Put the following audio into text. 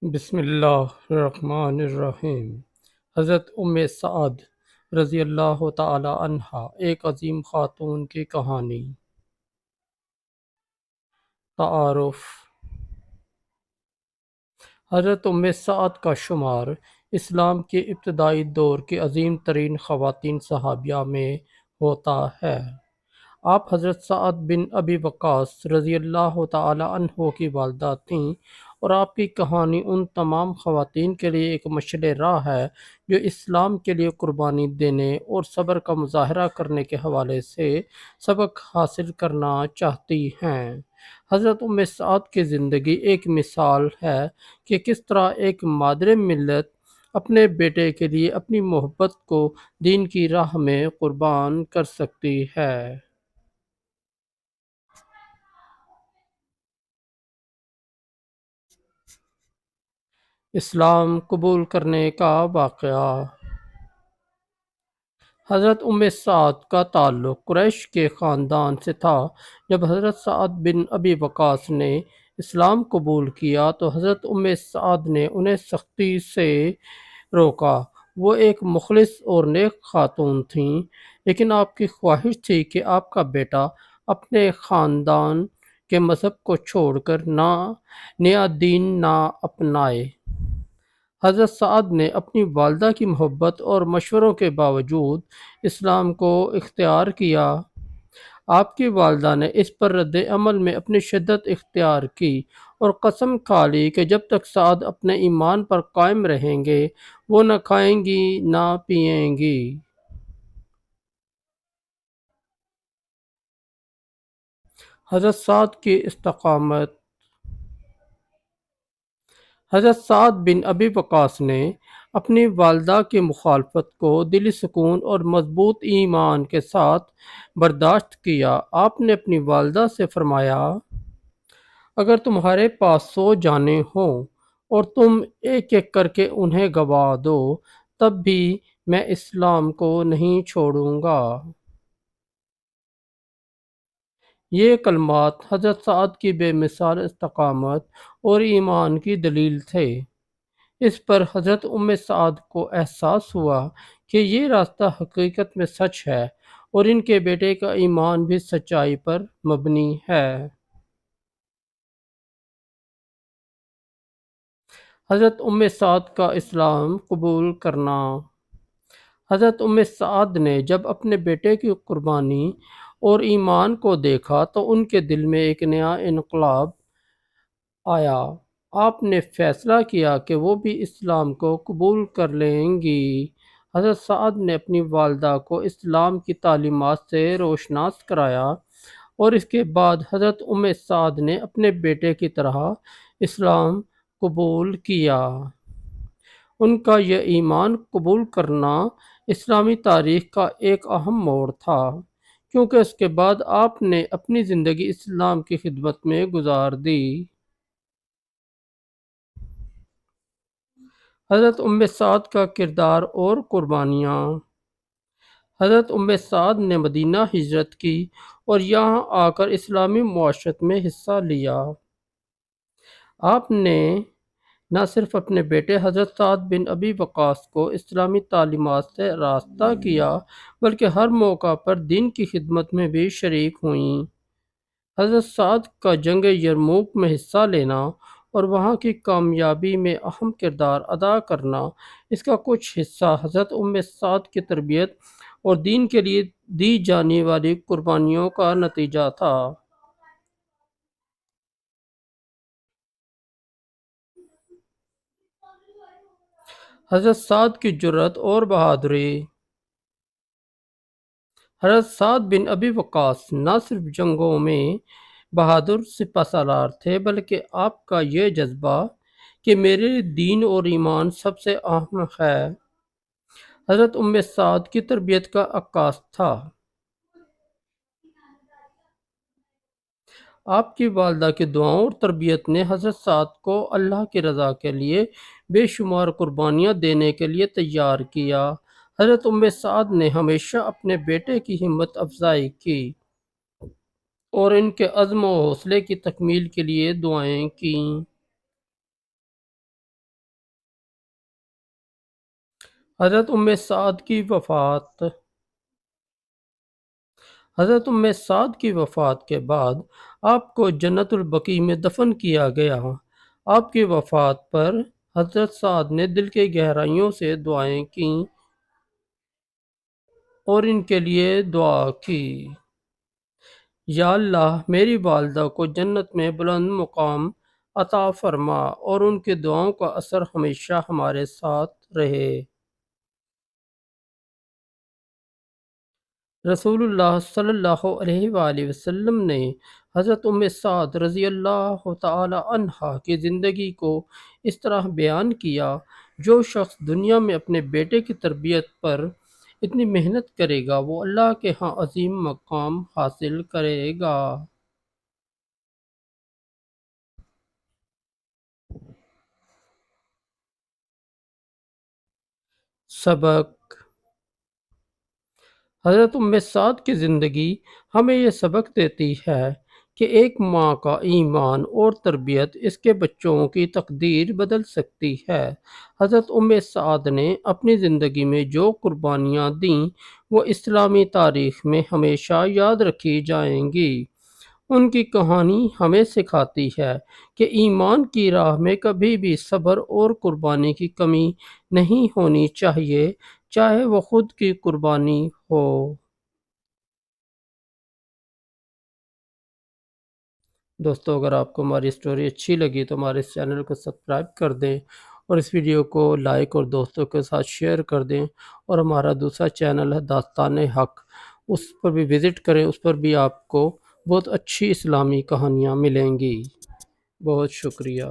بسم اللہ الرحمن الرحیم۔ حضرت سعد رضی اللہ تعالی عنہا ایک عظیم خاتون کی کہانی۔ تعارف۔ حضرت سعد کا شمار اسلام کے ابتدائی دور کی عظیم ترین خواتین صحابیہ میں ہوتا ہے۔ آپ حضرت سعد بن ابی وقاص رضی اللہ تعالی عنہ کی والدہ تھیں، اور آپ کی کہانی ان تمام خواتین کے لیے ایک مشعل راہ ہے جو اسلام کے لیے قربانی دینے اور صبر کا مظاہرہ کرنے کے حوالے سے سبق حاصل کرنا چاہتی ہیں۔ حضرت سعد کی زندگی ایک مثال ہے کہ کس طرح ایک مادر ملت اپنے بیٹے کے لیے اپنی محبت کو دین کی راہ میں قربان کر سکتی ہے۔ اسلام قبول کرنے کا واقعہ۔ حضرت سعد کا تعلق قریش کے خاندان سے تھا۔ جب حضرت سعد بن ابی وقاص نے اسلام قبول کیا تو حضرت سعد نے انہیں سختی سے روکا۔ وہ ایک مخلص اور نیک خاتون تھیں، لیکن آپ کی خواہش تھی کہ آپ کا بیٹا اپنے خاندان کے مذہب کو چھوڑ کر نیا دین نہ اپنائے۔ حضرت سعد نے اپنی والدہ کی محبت اور مشوروں کے باوجود اسلام کو اختیار کیا۔ آپ کی والدہ نے اس پر رد عمل میں اپنی شدت اختیار کی اور قسم کھا لی کہ جب تک سعد اپنے ایمان پر قائم رہیں گے وہ نہ کھائیں گی نہ پئیں گی۔ حضرت سعد کی استقامت۔ حضرت سعد بن ابی وقاص نے اپنی والدہ کی مخالفت کو دلی سکون اور مضبوط ایمان کے ساتھ برداشت کیا۔ آپ نے اپنی والدہ سے فرمایا، اگر تمہارے پاس 100 جانیں ہوں اور تم ایک ایک کر کے انہیں گنوا دو تب بھی میں اسلام کو نہیں چھوڑوں گا۔ یہ کلمات حضرت سعد کی بے مثال استقامت اور ایمان کی دلیل تھے۔ اس پر حضرت سعد کو احساس ہوا کہ یہ راستہ حقیقت میں سچ ہے اور ان کے بیٹے کا ایمان بھی سچائی پر مبنی ہے۔ حضرت سعد کا اسلام قبول کرنا۔ حضرت سعد نے جب اپنے بیٹے کی قربانی اور ایمان کو دیکھا تو ان کے دل میں ایک نیا انقلاب آیا۔ آپ نے فیصلہ کیا کہ وہ بھی اسلام کو قبول کر لیں گی۔ حضرت سعد نے اپنی والدہ کو اسلام کی تعلیمات سے روشناس کرایا اور اس کے بعد حضرت سعد نے اپنے بیٹے کی طرح اسلام قبول کیا۔ ان کا یہ ایمان قبول کرنا اسلامی تاریخ کا ایک اہم موڑ تھا، کیونکہ اس کے بعد آپ نے اپنی زندگی اسلام کی خدمت میں گزار دی۔ حضرت سعد کا کردار اور قربانیاں۔ حضرت سعد نے مدینہ ہجرت کی اور یہاں آ کر اسلامی معاشرت میں حصہ لیا۔ آپ نے نہ صرف اپنے بیٹے حضرت سعد بن ابی وقاص کو اسلامی تعلیمات سے آراستہ کیا بلکہ ہر موقع پر دین کی خدمت میں بھی شریک ہوئیں۔ حضرت سعد کا جنگ یرموک میں حصہ لینا اور وہاں کی کامیابی میں اہم کردار ادا کرنا اس کا کچھ حصہ حضرت سعد کی تربیت اور دین کے لیے دی جانے والی قربانیوں کا نتیجہ تھا۔ حضرت سعد کی جرأت اور بہادری۔ حضرت سعد بن ابی وقاص نہ صرف جنگوں میں بہادر سپہ سالار تھے بلکہ آپ کا یہ جذبہ کہ میرے دین اور ایمان سب سے اہم ہے حضرت سعد کی تربیت کا عکاس تھا۔ آپ کی والدہ کی دعاؤں اور تربیت نے حضرت سعد کو اللہ کی رضا کے لیے بے شمار قربانیاں دینے کے لیے تیار کیا۔ حضرت سعد نے ہمیشہ اپنے بیٹے کی ہمت افزائی کی اور ان کے عزم و حوصلے کی تکمیل کے لیے دعائیں کیں۔ حضرت ام سعد کی وفات حضرت ام سعد کی وفات کے بعد آپ کو جنت البقیع میں دفن کیا گیا۔ آپ کی وفات پر حضرت سعد نے دل کی گہرائیوں سے دعائیں کیں اور ان کے لیے دعا کی، یا اللہ میری والدہ کو جنت میں بلند مقام عطا فرما اور ان کی دعاؤں کا اثر ہمیشہ ہمارے ساتھ رہے۔ رسول اللہ صلی اللہ علیہ وآلہ وسلم نے حضرت ام سعد رضی اللہ تعالی عنہا کی زندگی کو اس طرح بیان کیا، جو شخص دنیا میں اپنے بیٹے کی تربیت پر اتنی محنت کرے گا وہ اللہ کے ہاں عظیم مقام حاصل کرے گا۔ سبق: حضرت ام سعد کی زندگی ہمیں یہ سبق دیتی ہے کہ ایک ماں کا ایمان اور تربیت اس کے بچوں کی تقدیر بدل سکتی ہے۔ حضرت ام سعد نے اپنی زندگی میں جو قربانیاں دیں وہ اسلامی تاریخ میں ہمیشہ یاد رکھی جائیں گی۔ ان کی کہانی ہمیں سکھاتی ہے کہ ایمان کی راہ میں کبھی بھی صبر اور قربانی کی کمی نہیں ہونی چاہیے، چاہے وہ خود کی قربانی ہو۔ دوستو، اگر آپ کو ہماری اسٹوری اچھی لگی تو ہمارے اس چینل کو سبسکرائب کر دیں اور اس ویڈیو کو لائک اور دوستوں کے ساتھ شیئر کر دیں، اور ہمارا دوسرا چینل ہے داستان حق، اس پر بھی وزٹ کریں، اس پر بھی آپ کو بہت اچھی اسلامی کہانیاں ملیں گی۔ بہت شکریہ۔